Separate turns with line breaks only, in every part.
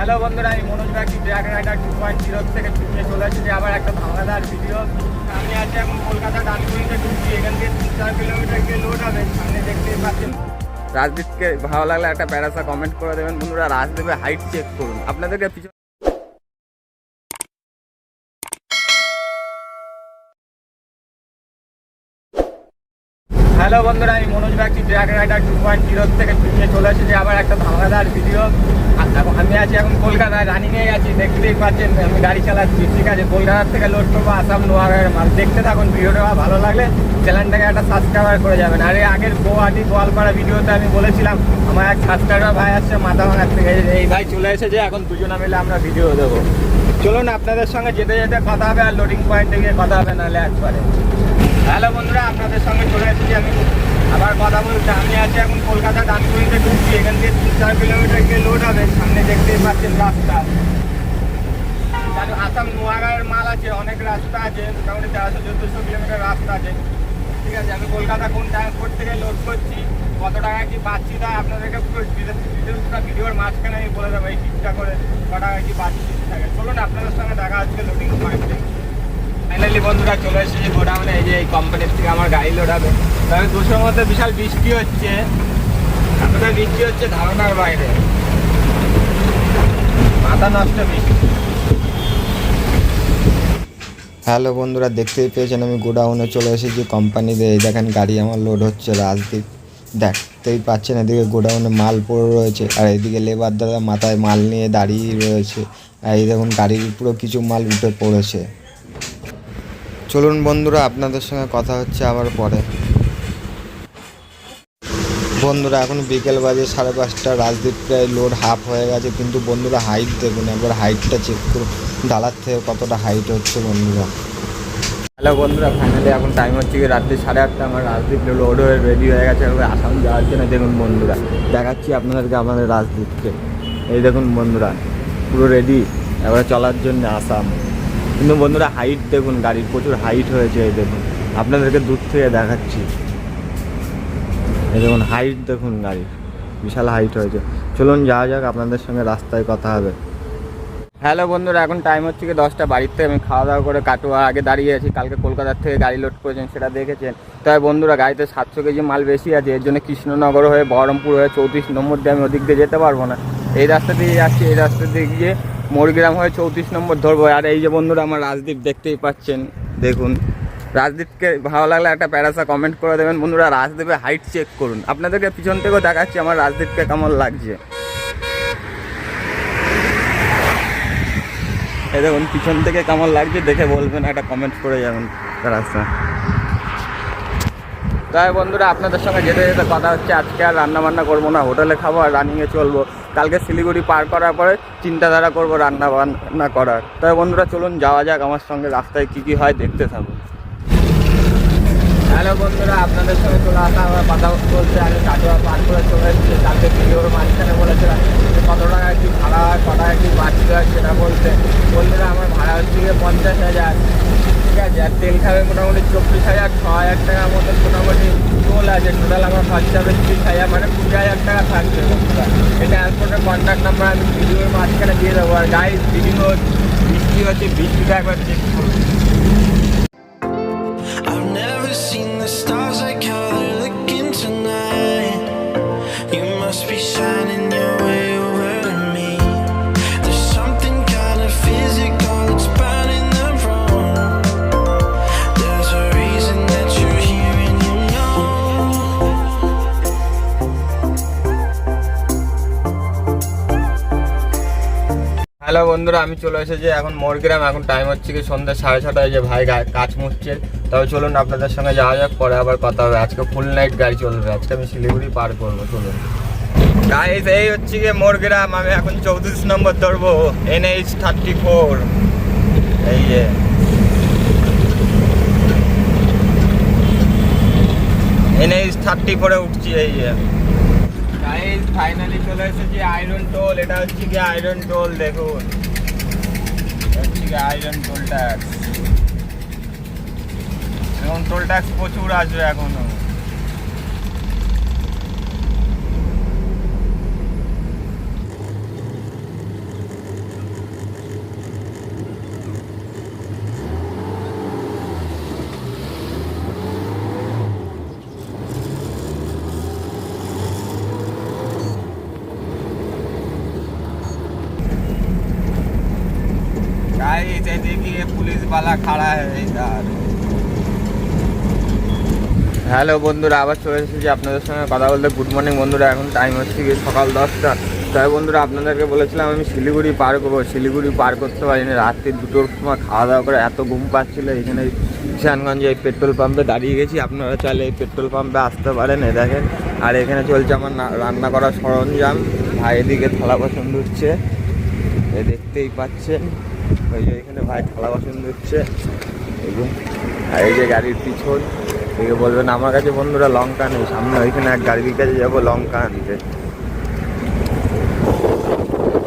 Hello বন্ধুরা, আমি Manoj Bagchi track rider 2.0 থেকে নিয়ে চলে এসেছি আবার একটা ধামাকাদার ভিডিও। আমি আছি এখন কলকাতা ডানকুনিতে ঢুকছি। এখান থেকে 3-4 কিলোমিটার গিয়ে লোড হবে, সামনে দেখতেই পাচ্ছেন। রাজদীপকে ভালো লাগলে একটা প্যারাসা কমেন্ট করে দেবেন বন্ধুরা। রাজদীপের হাইট চেক করুন, আপনাদেরকে পিছনে। হ্যালো বন্ধুরা, আমি মনোজ বাগচি ট্র্যাক রাইডার 2.0 থেকে নিয়ে চলে এসেছি আবার একটা ধামাকাদার ভিডিও। আমি আছি এখন কলকাতায়, রানিংয়ে আছি, দেখতেই পাচ্ছেন আমি গাড়ি চালাচ্ছি। ঠিক আছে, কলকাতার থেকে লোড করবো আসাম নোয়াগাঁয়ের মাল। দেখতে থাকুন ভিডিওটা, ভালো লাগলে চ্যানেলটাকে একটা সাবস্ক্রাইবার করে যাবেন। আর আগের গুয়াহাটি গোয়ালপাড়া ভিডিওতে আমি বলেছিলাম আমার এক সাবস্ক্রাইবার ভাই আসছে মাথাভাঙার থেকে, এই ভাই চলে এসেছে। এখন দুজনে মিলে আমরা ভিডিও দেবো। চলুন আপনাদের সঙ্গে যেতে যেতে কথা হবে, আর লোডিং পয়েন্টে গিয়ে কথা হবে, নাহলে একবারে। হ্যালো বন্ধুরা, আপনাদের সঙ্গে চলে এসেছি আমি আবার কথা বলছি। আমি আছি এখন কলকাতা ডানকুনিতে ঢুকছি। এখান থেকে 3-4 কিলোমিটার গিয়ে লোড হবে, সামনে দেখতেই পাচ্ছেন রাস্তা। আসাম নোয়াগাঁয়ের মাল আছে, অনেক রাস্তা আছে, মোটামুটি 1300-1400 কিলোমিটার রাস্তা আছে। ঠিক আছে, আমি কলকাতা কোন ট্রান্সপোর্ট থেকে লোড করছি, কত টাকা কি পাচ্ছি, তাই আপনাদেরকে পুরো ডিটেলসটা ভিডিওর মাঝখানে আমি বলে দেবো এই ঠিকঠাক করে ক টাকা কি পাচ্ছি। ঠিক আছে, চলুন আপনাদের সঙ্গে দেখা হচ্ছে লোডিং পয়েন্টে। ফাইনালি বন্ধুরা চলে এসেছি গোডাউনে। এই যে এই কোম্পানির থেকে আমার গাড়ি লোড হবে। তবে দুশোর মধ্যে বিশাল বৃষ্টি হচ্ছে, এতটা বৃষ্টি হচ্ছে ধারণার বাইরে, মাথা নষ্ট বৃষ্টি।
হ্যালো বন্ধুরা, দেখতেই পেয়েছেন আমি গোডাউনে চলে এসেছি কোম্পানিতে। এই দেখেন গাড়ি আমার লোড হচ্ছে। রাজদীপ দেখতেই পাচ্ছেন, এদিকে গোডাউনে মাল পড়ে রয়েছে, আর এদিকে লেবার দাদা মাথায় মাল নিয়ে দাঁড়িয়ে রয়েছে। আর এই দেখুন গাড়ির উপরেও কিছু মাল উঠে পড়েছে। চলুন বন্ধুরা, আপনাদের সঙ্গে কথা হচ্ছে আবার পরে। বন্ধুরা এখন বিকেল বাজে 5:30। রাজদীপ প্রায় লোড হাফ হয়ে গেছে, কিন্তু বন্ধুরা হাইট দেখুন, একবার হাইটটা চেক করুন, ডালার থেকে কতটা হাইট হচ্ছে বন্ধুরা।
হ্যালো বন্ধুরা, ফাইনালি এখন টাইম হচ্ছে কি রাত্রি 8:30। আমার রাজদীপ লোড হয়ে রেডি হয়ে গেছে আসাম যাওয়ার জন্য। দেখুন বন্ধুরা, দেখাচ্ছি আপনাদেরকে আমাদের রাজদীপকে। এই দেখুন বন্ধুরা, পুরো রেডি এবারে চলার জন্য আসাম। কিন্তু বন্ধুরা হাইট দেখুন, গাড়ির প্রচুর হাইট হয়েছে। এই দেখুন আপনাদেরকে দূর থেকে দেখাচ্ছি, এই দেখুন হাইট দেখুন, গাড়ির বিশাল হাইট হয়েছে। চলুন যাওয়া যাক, আপনাদের সঙ্গে রাস্তায় কথা হবে। হ্যালো বন্ধুরা, এখন টাইম হচ্ছে কি 10টা। বাড়ির থেকে আমি খাওয়া দাওয়া করে কাটোয়া আগে দাঁড়িয়ে আছি। কালকে কলকাতার থেকে গাড়ি লোড করেছেন, সেটা দেখেছেন। তবে বন্ধুরা গাড়িতে 700 কেজি মাল বেশি আছে, এর জন্য কৃষ্ণনগর হয়ে বহরমপুর হয়ে 34 নম্বর দিয়ে আমি ওদিক দিয়ে যেতে পারবো না। এই রাস্তা দিয়ে যাচ্ছি, এই রাস্তা দিয়ে গিয়ে মোরগ্রাম হয়ে 34 নম্বর ধরবো। আর এই যে বন্ধুরা আমার রাজদীপ দেখতেই পাচ্ছেন, দেখুন। রাজদীপকে ভালো লাগলে একটা প্যারাসা কমেন্ট করে দেবেন বন্ধুরা। রাজদীপের হাইট চেক করুন, আপনাদেরকে পিছন থেকেও দেখাচ্ছি আমার রাজদীপকে কেমন লাগছে। এই দেখুন পিছন থেকে কেমন লাগছে দেখে বলবেন, একটা কমেন্ট করে যাবেন রাস্তা। তাই বন্ধুরা আপনাদের সঙ্গে যেতে যেতে কথা হচ্ছে। আজকে আর রান্নাবান্না করবো না, হোটেলে খাবো আর রানিংয়ে চলবো। কালকে শিলিগুড়ি পার করার পরে চিন্তাধারা করবো রান্না বান্না করার। তাই বন্ধুরা চলুন যাওয়া যাক, আমার সঙ্গে রাস্তায় কী কী হয় দেখতে থাকুন। হ্যালো বন্ধুরা, আপনাদের সঙ্গে চলে আসা আমার কথা বলতে। আমি কাটোয়া পার করে চলে এসেছি। কালকে ভিডিওর মাঝখানে বলেছিলাম কত টাকা কি ভাড়া হয়, কত টাকা কি বাড়তি হয় সেটা বলতে। বন্ধুরা আমার ভাড়া হচ্ছে 50,000। ঠিক আছে, আর তেল খাবে মোটামুটি 24,000, 6,000 টাকার মতন মোটামুটি টোল আছে। টোটাল আমার খরচা হবে 30,000, মানে 20,000 টাকা থাকবে বন্ধুরা। এই ট্রান্সপোর্টের কন্ট্যাক্ট নাম্বার আমি ভিডিওর মাঝখানে দিয়ে দেবো। আর গাড়ি ভিডিও বৃষ্টি হচ্ছে, বৃষ্টিটা একবার চেক করুন।
Seen the stars like how they're looking tonight. You must be shining your way over to me. There's something kind of physical that's burning the room. There's a reason that you're here and you know.
Hello বন্ধুরা, আমি চলে এসেছি এখন মোরগ্রাম। এখন time হচ্ছে কি সন্ধ্যা 6:30। যে ভাই কাজ মুছছে। তবে চলুন আপনাদের সঙ্গে যাওয়া যাক, পরে আবার কথা হবে। আজকে ফুল নাইট গাড়ি চলবে, আজকে আমি শিলিগুড়ি পার করবো। চলুন গাইস, এই হচ্ছে গিয়ে মোরগ্রাম। আমি এখন 34 নম্বর ধরবো, NH 34। এই যে NH 34-এ উঠছি। এই যে গাইস ফাইনালি চলে এসেছি আয়রন টোল। এটা হচ্ছে গিয়ে আয়রন টোল, দেখুন হচ্ছে গিয়ে আয়রন টোল ট্যাক্স। এখন টোল ট্যাক্স প্রচুর আসবে এখনো। गाइस ये देखिए पुलिस वाला खड़ा है इधर। হ্যালো বন্ধুরা, আবার চলে এসেছি আপনাদের সঙ্গে কথা বলতে। গুড মর্নিং বন্ধুরা, এখন টাইম হচ্ছে কি সকাল 10টা। তাই বন্ধুরা আপনাদেরকে বলেছিলাম আমি শিলিগুড়ি পার করবো, শিলিগুড়ি পার করতে পারিনি। রাত্রি 2টোর সময় খাওয়া দাওয়া করে এত ঘুম পাচ্ছিল। এখানে কিষানগঞ্জে এই পেট্রোল পাম্পে দাঁড়িয়ে গেছি। আপনারা চাইলে এই পেট্রোল পাম্পে আসতে পারেন। এ দেখেন, আর এখানে চলছে আমার রান্না করার সরঞ্জাম। ভাই এদিকে থালা বাসন ধুচ্ছে, এ দেখতেই পাচ্ছেন। ওই যে এখানে ভাই থালা বাসন ধুচ্ছে, এই যে। আর এই যে গাড়ির পিছন থেকে বলবেন আমার কাছে বন্ধুরা লঙ্কা নেই, সামনে ওইখানে এক গাড়ির কাছে যাবো লঙ্কা আনতে।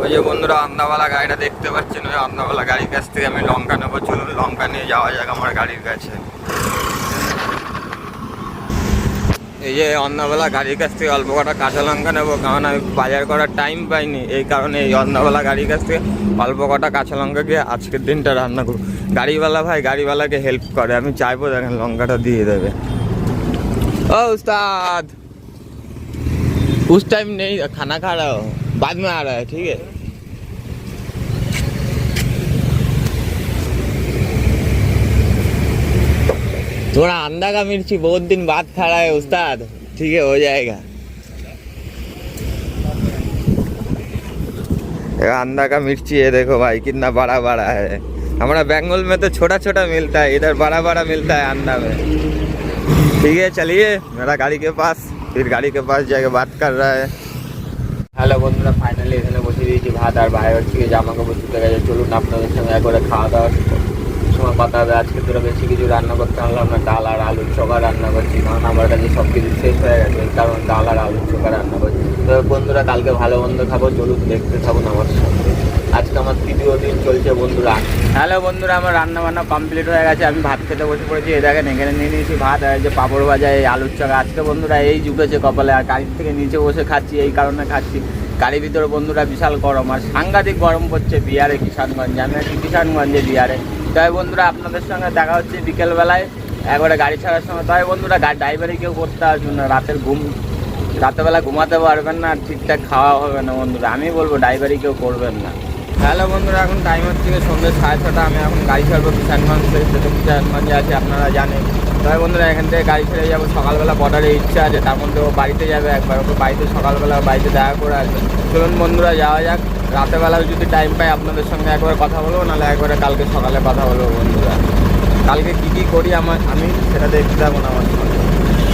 ওই যে বন্ধুরা আন্দাওয়ালা গাড়িটা দেখতে পাচ্ছেন, ওই আন্দাওয়ালা গাড়ির কাছ থেকে আমি লঙ্কা নেবো। চলুন লঙ্কা নিয়ে যাওয়া যাক আমার গাড়ির কাছে। এই যে অন্নবেলা গাড়ির কাছ থেকে অল্প কটা কাঁচা লঙ্কা নেবো, কারণ আমি বাজার করার টাইম পাইনি। এই কারণে এই অন্নবেলা গাড়ির কাছ থেকে অল্প কটা কাঁচা লঙ্কা গিয়ে আজকের দিনটা রান্না করবো। গাড়িওয়ালা ভাই গাড়িওয়ালাকে হেল্প করে, আমি চাইবো দেখেন লঙ্কাটা দিয়ে দেবে। ও উস্তাদ उस टाइम नहीं खाना खा रहा हो, बाद में आ रहा है, ठीक है। थोड़ा अंडा का मिर्ची बहुत दिन बाद खा रहा है उस्ताद, ठीक है हो जाएगा। अंडा का मिर्ची है, देखो भाई कितना बड़ा बड़ा है। हमारा बंगाल में तो छोटा छोटा मिलता है, इधर बड़ा बड़ा मिलता है अंडा में। ठीक है चलिए मेरा गाड़ी के पास, फिर गाड़ी के पास जाके बात कर रहा है। হ্যালো বন্ধুরা, ফাইনালি এখানে বসে দিয়েছি ভাত, আর বাইরে হচ্ছে জামা কাপড় শুতে গেছে। চলুন আপনাদের সঙ্গে একবারে খাওয়া দাওয়ার সময় কথা হবে। আজকে তোরা বেশি কিছু রান্না করতে পারলাম না, ডাল আর আলুর চোখা রান্না করছি, কারণ আমার কাছে সব কিছু শেষ হয়ে গেছে। এই কারণ ডাল আর আলুর চোখা রান্না করছি। তো বন্ধুরা কালকে ভালো মন্দ খাবো, চলুন দেখতে থাকুন আমার সঙ্গে। আজকে আমার তৃতীয় দিন চলছে বন্ধুরা। হ্যালো বন্ধুরা, আমার রান্না বান্না কমপ্লিট হয়ে গেছে, আমি ভাত খেতে বসে পড়েছি। এই দেখেন এখানে নিয়ে নিয়েছি ভাত, আর যে পাঁপড় ভাজা, এই আলুর চোখা। আজকে বন্ধুরা এই জুটেছে কপালে, আর গাড়ির থেকে নিচে বসে খাচ্ছি, এই কারণে খাচ্ছি। গাড়ির ভিতরে বন্ধুরা বিশাল গরম, আর সাংঘাতিক গরম পড়ছে বিহারে কিষানগঞ্জে। আমি আছি কিষানগঞ্জে বিহারে। তাই বন্ধুরা আপনাদের সঙ্গে দেখা হচ্ছে বিকেলবেলায় একবারে গাড়ি ছাড়ার সময়। তাই বন্ধুরা ড্রাইভারে কেউ করতে আসবেন না, রাতেরবেলা ঘুমাতে পারবেন না, ঠিকঠাক খাওয়া হবে না বন্ধুরা। আমি বলবো ড্রাইভারি কেউ করবেন না। হ্যালো বন্ধুরা, এখন টাইম হচ্ছে সন্ধ্যে 6:30। আমি এখন গাড়ি ছাড়বো কিষানগঞ্জ থেকে, যেহেতু কিষানগঞ্জে আছে আপনারা জানেন। তবে বন্ধুরা এখান থেকে গাড়ি ছেড়ে যাবো। সকালবেলা বর্ডারে ইচ্ছা আছে, তার মধ্যে ও বাড়িতে যাবে একবার, ওকে বাড়িতে সকালবেলা বাড়িতে দেখা করে আসবে। চলুন বন্ধুরা যাওয়া যাক। রাতেরবেলাও যদি টাইম পাই আপনাদের সঙ্গে একবার কথা বলবো, নাহলে একবারে কালকে সকালে কথা বলবো বন্ধুরা। কালকে কী করি আমি সেটা দেখতে যাবো না আমার সঙ্গে।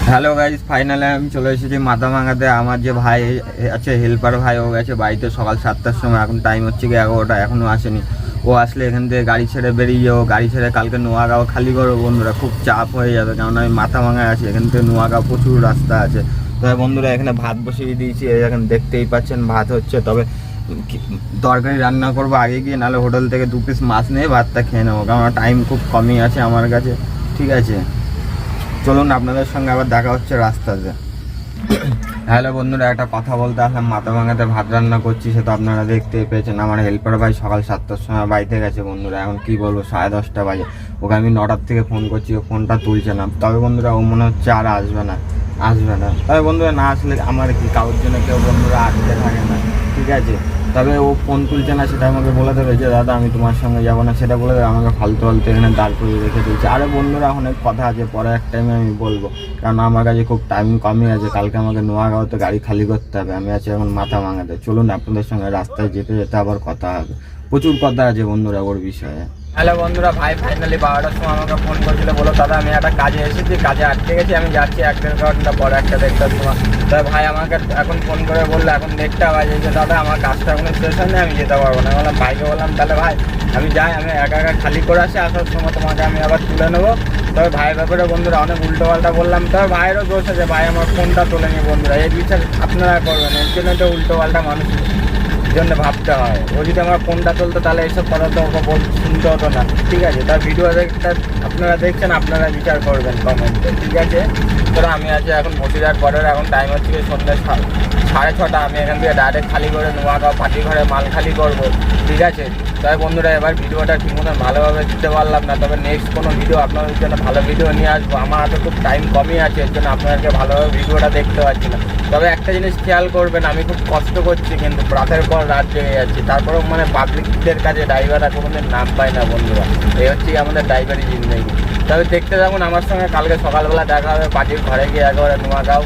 হ্যালো গাইজ, ফাইনালি আমি চলে এসেছি মাথাভাঙাতে। আমার যে ভাই আছে হেল্পার ভাই, ও গেছে বাড়িতে সকাল 7টার সময়। এখন টাইম হচ্ছে কি 11টা, এখনও আসেনি। ও আসলে এখান থেকে গাড়ি ছেড়ে বেরিয়ে যাবো। গাড়ি ছেড়ে কালকে নোয়াগাঁও খালি করবো বন্ধুরা, খুব চাপ হয়ে যাবে, কারণ আমি মাথাভাঙায় আছি। এখান থেকে নোয়াগাঁও প্রচুর রাস্তা আছে। তবে বন্ধুরা এখানে ভাত বসিয়ে দিয়েছি, এখন দেখতেই পাচ্ছেন ভাত হচ্ছে। তবে তরকারি রান্না করবো আগে গিয়ে, নাহলে হোটেল থেকে 2 পিস মাছ নিয়ে ভাতটা খেয়ে নেবো, কারণ টাইম খুব কমই আছে আমার কাছে। ঠিক আছে চলুন আপনাদের সঙ্গে আবার দেখা হচ্ছে রাস্তাতে। হ্যালো বন্ধুরা, একটা কথা বলতে আসলাম। মাথাভাঙাতে ভাত রান্না করছি, সে তো আপনারা দেখতেই পেয়েছেন। আমার হেল্পার ভাই সকাল 7টার সময় বাড়িতে গেছে বন্ধুরা। এখন কি বলবো, 10:30 বাজে। ওকে আমি 9টার থেকে ফোন করছি, ও ফোনটা তুলছে না। তবে বন্ধুরা ও মনে হচ্ছে আর আসবে না। তবে বন্ধুরা না আসলে আমার কি, কারোর জন্য কেউ বন্ধুরা আসতে থাকে না, ঠিক আছে। তবে ও ফোন তুলছে না, সেটা আমাকে বলে দেবে যে দাদা আমি তোমার সঙ্গে যাবো না, সেটা বলে দেবে। আমাকে ফালতু এখানে দাঁড় করে রেখে দিয়েছে। আরে বন্ধুরা অনেক কথা আছে, পরে এক টাইমে আমি বলবো, কারণ আমার কাছে খুব টাইম কমই আছে। কালকে আমাকে নোয়াগাঁওতে গাড়ি খালি করতে হবে। আমি আছি এখন মাথাভাঙাতে। চলুন আপনাদের সঙ্গে রাস্তায় যেতে যেতে আবার কথা হবে, প্রচুর কথা আছে বন্ধুরা ওর বিষয়ে। হ্যালো বন্ধুরা, ভাই ফাইনালি 12টার সময় আমাকে ফোন করেছিল, বলো দাদা আমি একটা কাজে এসেছি, কাজে আটকে গেছি, আমি যাচ্ছি 1-1.5 ঘন্টা পরে, 1-1.5টার সময়। তাই ভাই আমাকে এখন ফোন করে বললো এখন 1:30 বাজে যে দাদা আমার কাজটা এখন শেষ হয়নি, আমি যেতে পারবো না। বললাম ভাইকে বললাম তাহলে ভাই আমি যাই, আমি একা খালি করে আসি, আসার সময় তোমাকে আমি আবার তুলে নেবো। তবে ভাইয়ের ব্যাপারে বন্ধুরা অনেক উল্টোপাল্টা বললাম। তবে ভাইয়েরও দোষ আছে, ভাই আমার ফোনটা তোলেনি বন্ধুরা। এই বিচার আপনারা করবেন, এর জন্য তো উল্টোপাল্টা মানুষ জন্য ভাবতে হয়। ও যদি আমার ফোনটা তুলতো তাহলে এইসব কথা তো ওকে শুনতে হতো না, ঠিক আছে। তার ভিডিও আপনারা দেখছেন, আপনারা বিচার করবেন কমেন্টে, ঠিক আছে। তো আমি আছি এখন বসিরহাট বর্ডার। এখন টাইম হচ্ছে সন্ধ্যা 6:30। আমি এখান থেকে ডাইরেক্ট খালি করে নোয়াগাঁও পাটি ঘরে মাল খালি করবো, ঠিক আছে। তাই বন্ধুরা এবার ভিডিওটা ঠিক মতন ভালোভাবে দিতে পারলাম না, তবে নেক্সট কোনো ভিডিও আপনাদের জন্য ভালো ভিডিও নিয়ে আসবো। আমার হাতে খুব টাইম কমই আছে, এর জন্য আপনাদেরকে ভালোভাবে ভিডিওটা দেখতে পাচ্ছি না। তবে একটা জিনিস খেয়াল করবেন, আমি খুব কষ্ট করছি, কিন্তু রাতের পর যখন রাত জেগে যাচ্ছি, তারপরেও মানে পাবলিকদের কাছে ড্রাইভাররা কোনোদিন নাম পায় না বন্ধুরা। এই হচ্ছে কি আমাদের ড্রাইভারই জিন্দগি। তবে দেখতে থাকুন আমার সঙ্গে, কালকে সকালবেলা দেখা হবে পার্টির ঘরে গিয়ে একেবারে নোয়াগাঁও।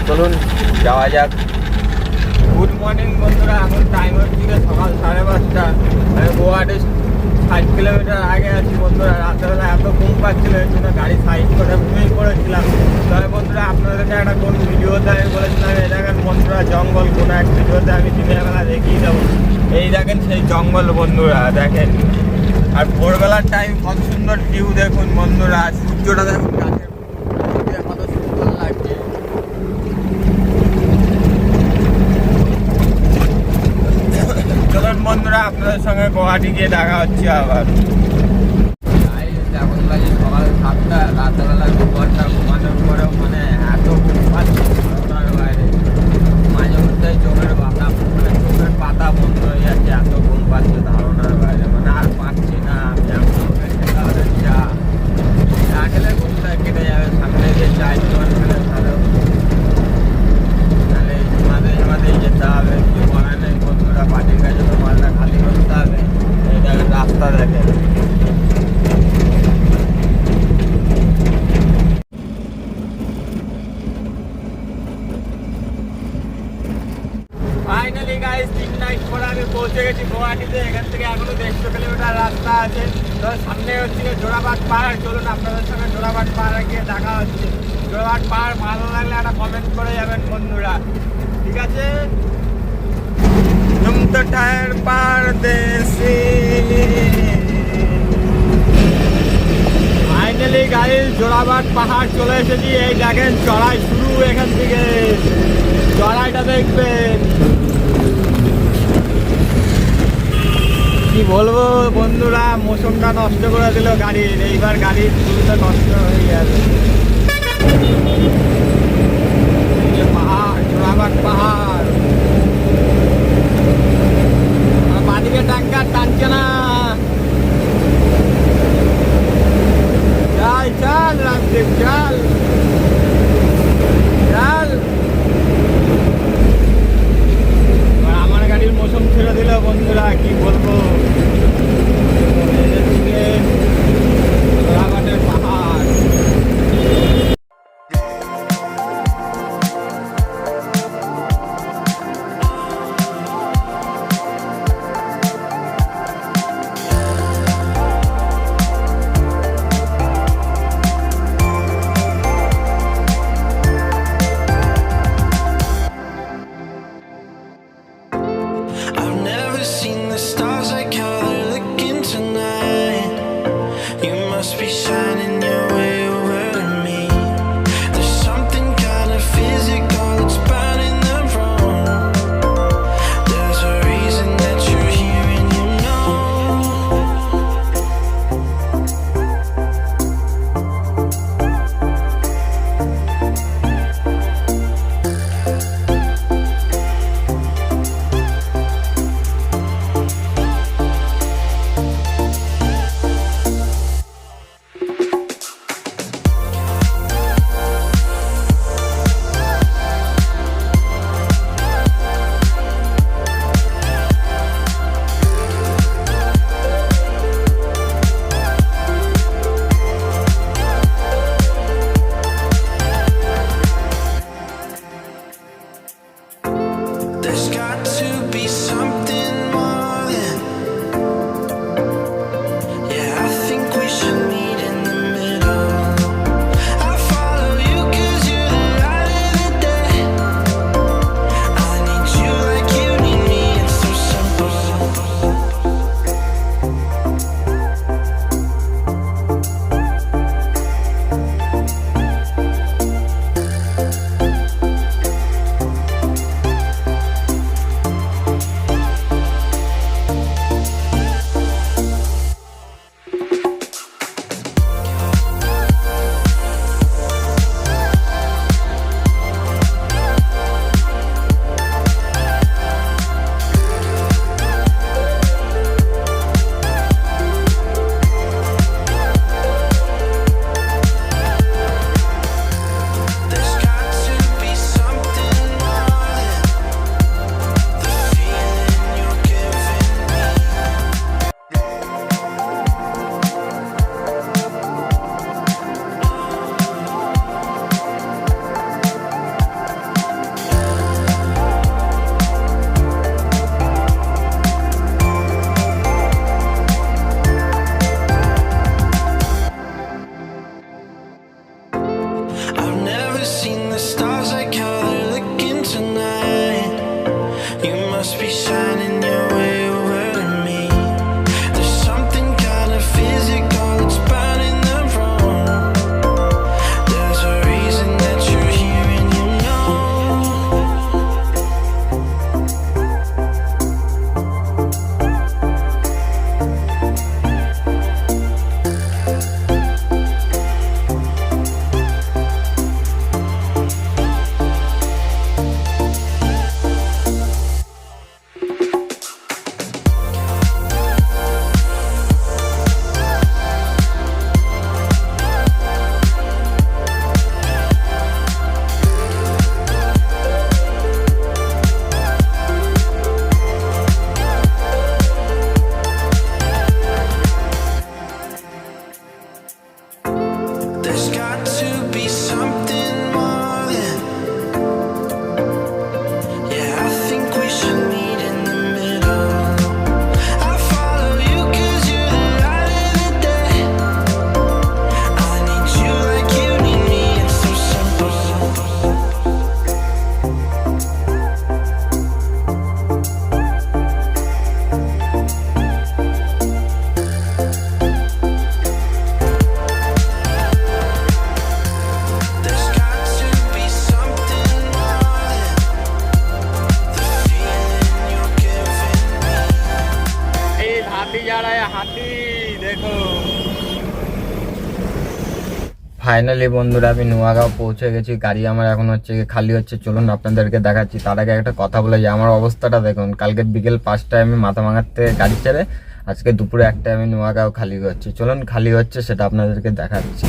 চলুন যাওয়া যাক। গুড মর্নিং বন্ধুরা, এখন টাইম হচ্ছে সকাল 5:30। আমি গুয়াহাটি 60 কিলোমিটার আগে আছি বন্ধুরা। রাত্রেবেলা এত ঘুম পাচ্ছিল, এর জন্য গাড়ি সাইড করে ঘুমিয়ে পড়েছিলাম। তবে বন্ধুরা আপনাদেরকে একটা কোন ভিডিওতে আমি বলেছিলাম, এই দেখেন বন্ধুরা জঙ্গল, কোনো এক ভিডিওতে আমি দিনের বেলা দেখিয়ে দেবো। এই দেখেন সেই জঙ্গল বন্ধুরা, দেখেন। আর ভোরবেলার টাইম কত সুন্দর ভিউ দেখুন বন্ধুরা, সূর্যটা দেখুন গাছের মধ্যে কত সুন্দর লাগছে। চলুন বন্ধুরা আপনাদের সঙ্গে গুয়াহাটি গিয়ে দেখা হচ্ছে আবার। এখন বাজে সকাল 7টা। রাত্রেবেলা 2 ঘন্টা ঘুমানোর পরেও মানে এত ঘুম পাচ্ছে ধারণার বাইরে। মাঝে মধ্যে চোখের পাতা চোখের পাতা বন্ধ হয়ে যাচ্ছে, এত ঘুম পাচ্ছে ধারণার বাইরে। মানে আর পাচ্ছি না। আমি এখন চা খেলে ঘুমটা কেটে যাবে। সামনে যে চায়ের দোকান খেলে তাহলেও তাহলে ঝিমাতেই যেতে হবে। কিছু করার নেই বন্ধুরা, পার্টির কাছে তো মালটা খালি করতে হবে। এই দেখেন রাস্তা দেখেন। ফাইনালি গাইস 3 নাইট পরে আমি পৌঁছে গেছি গুয়াহাটিতে। এখান থেকে এখনো 150 কিলোমিটার রাস্তা আছে। তো সামনে হচ্ছে জোড়াবাট পাহাড়। চলুন আপনাদের সঙ্গে জোড়াবাট পাহাড়ে গিয়ে দেখা হচ্ছে। জোড়াবাট পাহাড় ভালো লাগলে একটা কমেন্ট করে যাবেন বন্ধুরা, ঠিক আছে? तुम तो ठहर परदेसी। ফাইনালি গাইস জোড়াবাট পাহাড় চলে এসেছি। এই দেখেন চড়াই শুরু এখান থেকে, চড়াইটা দেখবেন। কি বলবো বন্ধুরা, মৌসুমটা নষ্ট করে দিল গাড়ির। এইবার গাড়ির চুলটা নষ্ট হয়ে গেছে। এই যে পাহাড়, জোড়াবাট পাহাড়। বাদিকে ট্যাঙ্কার টানছে না। চাল চাল রামদেব চাল চাল। আমার গাড়ির মৌসুম ছেড়ে দিল বন্ধুরা, কি বলবো। জোড়াবাটের পাহাড়।
I've never seen the stars like how they're looking tonight. You must be shining your way over to me. There's something kind of physical that's burning the room. There's a reason that you're here and you know.
हाथी जा रहा है हाथी देखो। Finally বন্ধুরা আমি নোয়াগাঁও পৌঁছে গেছি। গাড়ি আমার এখন হচ্ছে খালি হচ্ছে, চলুন আপনাদেরকে দেখাচ্ছি। তার আগে একটা কথা বলে যে আমার অবস্থাটা দেখুন, কালকে বিকেল 5টায় আমি মাথাভাঙার থেকে গাড়ি ছেড়ে আজকে দুপুরে 1টায় আমি নোয়াগাঁও খালি করছি। চলুন খালি হচ্ছে সেটা আপনাদেরকে দেখাচ্ছি।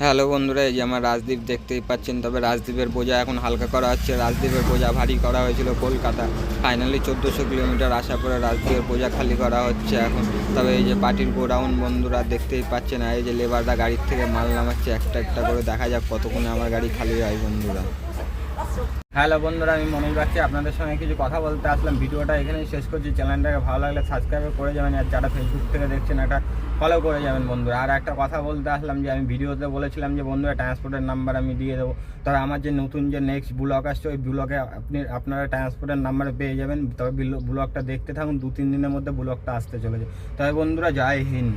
হ্যালো বন্ধুরা, এই যে আমার রাজদ্বীপ দেখতেই পাচ্ছেন। তবে রাজদ্বীপের বোঝা এখন হালকা করা হচ্ছে। রাজদ্বীপের বোঝা ভারী করা হয়েছিল কলকাতা, ফাইনালি 1400 কিলোমিটার আসার পরে রাজদ্বীপের বোঝা খালি করা হচ্ছে এখন। তবে এই যে পার্টির গোডাউন বন্ধুরা দেখতেই পাচ্ছেন, আর এই যে লেবাররা গাড়ির থেকে মাল নামাচ্ছে একটা একটা করে। দেখা যাক কতক্ষণে আমার গাড়ি খালি হয় বন্ধুরা। হ্যালো বন্ধুরা, আমি মনে রাখছি আপনাদের সঙ্গে কিছু কথা বলতে আসলাম। ভিডিওটা এখানেই শেষ করছি। চ্যানেলটাকে ভালো লাগলে সাবস্ক্রাইব করে যাবেন, আর যারা ফেসবুক থেকে দেখছেন একটা ফলো করে যাবেন বন্ধুরা। আর একটা কথা বলতে আসলাম যে আমি ভিডিওতে বলেছিলাম যে বন্ধুরা ট্রান্সপোর্টের নাম্বার আমি দিয়ে দেবো। তবে আমার যে নতুন যে নেক্সট ব্লগ আসছে ওই ব্লগে আপনারা ট্রান্সপোর্টের নাম্বার পেয়ে যাবেন। তবে ব্লগটা দেখতে থাকুন, 2-3 দিনের মধ্যে ব্লগটা আসতে চলেছে। তবে বন্ধুরা জয় হিন্দ।